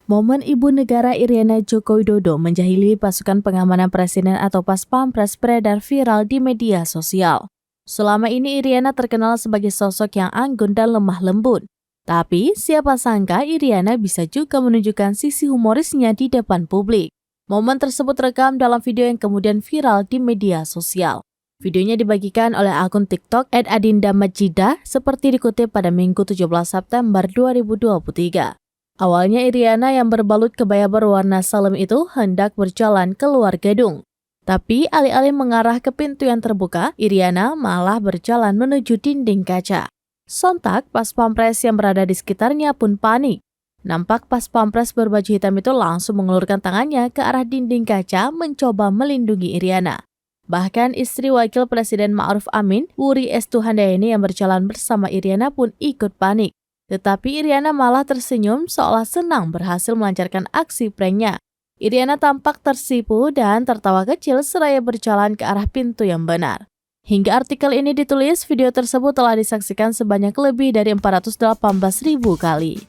Momen Ibu Negara Iriana Joko Widodo menjahili pasukan pengamanan presiden atau Pas Pampres beredar viral di media sosial. Selama ini Iriana terkenal sebagai sosok yang anggun dan lemah lembut. Tapi siapa sangka Iriana bisa juga menunjukkan sisi humorisnya di depan publik. Momen tersebut rekam dalam video yang kemudian viral di media sosial. Videonya dibagikan oleh akun TikTok @adindamajidah seperti dikutip pada Minggu 17 September 2023. Awalnya Iriana yang berbalut kebaya berwarna salem itu hendak berjalan keluar gedung. Tapi alih-alih mengarah ke pintu yang terbuka, Iriana malah berjalan menuju dinding kaca. Sontak, Pas Pampres yang berada di sekitarnya pun panik. Nampak Pas Pampres berbaju hitam itu langsung mengulurkan tangannya ke arah dinding kaca mencoba melindungi Iriana. Bahkan istri Wakil Presiden Ma'ruf Amin, Wuri Estuhandayani yang berjalan bersama Iriana pun ikut panik. Tetapi Iriana malah tersenyum seolah senang berhasil melancarkan aksi pranknya. Iriana tampak tersipu dan tertawa kecil seraya berjalan ke arah pintu yang benar. Hingga artikel ini ditulis, video tersebut telah disaksikan sebanyak lebih dari 418.000 kali.